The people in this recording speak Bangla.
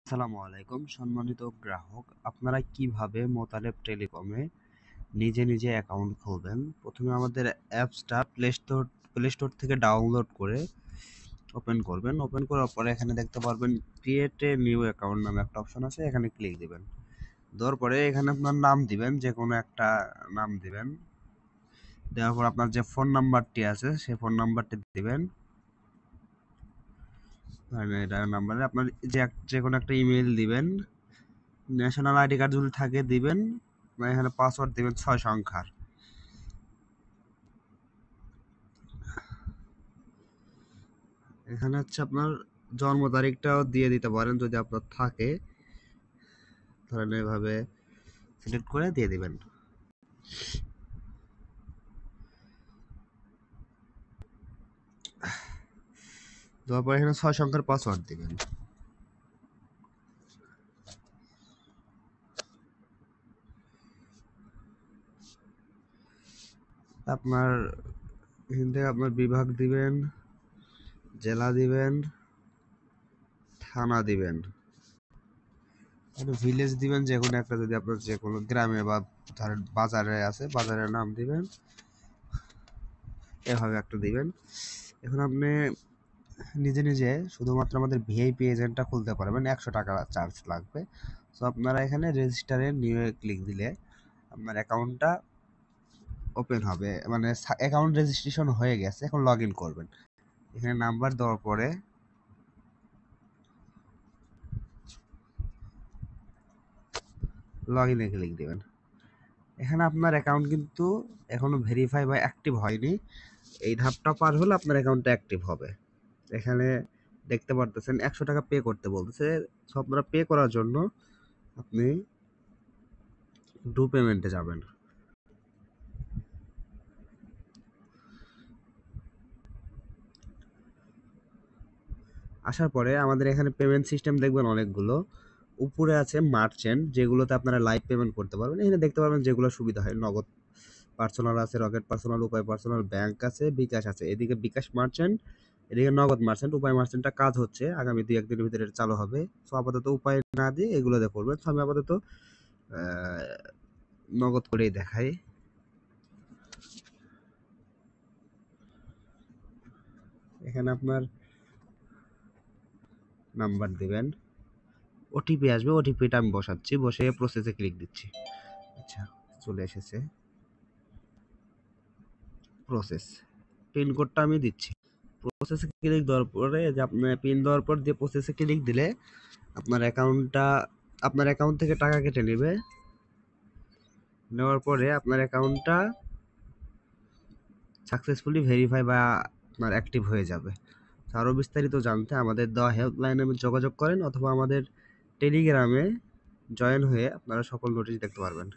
আসসালামু আলাইকুম সম্মানিত গ্রাহক, আপনারা কিভাবে মোতালেব টেলিকমে নিজে অ্যাকাউন্ট খুলবেন। প্রথমে আমাদের অ্যাপসটা প্লে স্টোর থেকে ডাউনলোড করে ওপেন করবেন। ওপেন করার পরে এখানে দেখতে পারবেন ক্রিয়েট এ নিউ অ্যাকাউন্ট নামে একটা অপশন আছে, এখানে ক্লিক দিবেন। দেওয়ার পরে এখানে আপনার নাম দিবেন, যে কোনো একটা নাম দিবেন। দেওয়ার পর আপনার যে ফোন নাম্বারটি আছে সেই ফোন নাম্বারটি দিবেন। নাম্বারে আপনার যে কোনো একটা ইমেল দিবেন। ন্যাশনাল আইডি কার্ড যদি থাকে দিবেন। এখানে পাসওয়ার্ড দিবেন 6 সংখ্যার। এখানে হচ্ছে আপনার জন্ম তারিখটাও দিয়ে দিতে পারেন যদি আপনার থাকে, ধরেন এভাবে সিলেক্ট করে দিয়ে দিবেন। দেওয়ার পর এখানে 6 সংখ্যার পাসওয়ার্ড দিবেন। আপনার এখান থেকে আপনার বিভাগ দিবেন, জেলা দিবেন, থানা দিবেন, ভিলেজ দিবেন যে কোনো একটা, যদি আপনার যে কোনো গ্রামে বা ধরেন বাজারে আছে বাজারের নাম দিবেন, এভাবে একটা দিবেন। এখন আপনি নিজে শুধুমাত্র আমাদের ভিআইপি এজেন্টটা খুলতে পারবেন, 100 টাকা চার্জ লাগবে। সো আপনারা এখানে রেজিস্টারে নিউ ক্লিক দিলে আপনার অ্যাকাউন্টটা ওপেন হবে, মানে অ্যাকাউন্ট রেজিস্ট্রেশন হয়ে গেছে। এখন লগ ইন করবেন। এখানে নাম্বার দেওয়ার পরে লগ ইনে ক্লিক দেবেন। এখানে আপনার অ্যাকাউন্ট কিন্তু এখনো ভেরিফাই বা অ্যাক্টিভ হয়নি। এই ধাপটা পার হলে আপনার অ্যাকাউন্টটা অ্যাক্টিভ হবে। এখানে দেখতে পারতেছেন 100 টাকা পে করতে বলতেছে। সো আপনারা পে করার জন্য আপনি ডু পেমেন্টে যাবেন। আসার পরে আমাদের এখানে পেমেন্ট সিস্টেম দেখবেন অনেকগুলো। উপরে আছে মার্চেন্ট, যেগুলোতে আপনারা লাইভ পেমেন্ট করতে পারবেন। এখানে দেখতে পারবেন যেগুলো সুবিধা হয়। নগদ পার্সোনাল আছে, রকেট পার্সোনাল, উপায় পার্সোনাল, ব্যাংক আছে, বিকাশ আছে। এদিকে বিকাশ মার্চেন্ট, এদিকে নগদ মার্চেন্ট। উপায় মার্চেন্টটা কাজ হচ্ছে, আগামী 2-1 দিনের ভিতরে চালু হবে। সো আপাতত উপায় না দিয়ে এগুলোতে করবেন। সো আমি আপাতত নগদ করেই দেখাই। এখানে আপনার নাম্বার দিবেন, ওটিপি আসবে, ওটিপিটা আমি বসাচ্ছি, বসে প্রসেসে ক্লিক দিচ্ছি। আচ্ছা, চলে এসেছে প্রসেস। পিন কোডটা আমি দিচ্ছি। প্রসেসে ক্লিক দেওয়ার পরে যে আপনার পিন দেওয়ার পর যে প্রসেসে ক্লিক দিলে আপনার অ্যাকাউন্ট থেকে টাকা কেটে নেবে। নেওয়ার পরে আপনার অ্যাকাউন্টটা সাকসেসফুলি ভেরিফাই বা আপনার অ্যাক্টিভ হয়ে যাবে। আরও বিস্তারিত জানতে আমাদের দেওয়া হেল্পলাইনে যোগাযোগ করেন, অথবা আমাদের টেলিগ্রামে জয়েন হয়ে আপনারা সকল নোটিশ দেখতে পারবেন।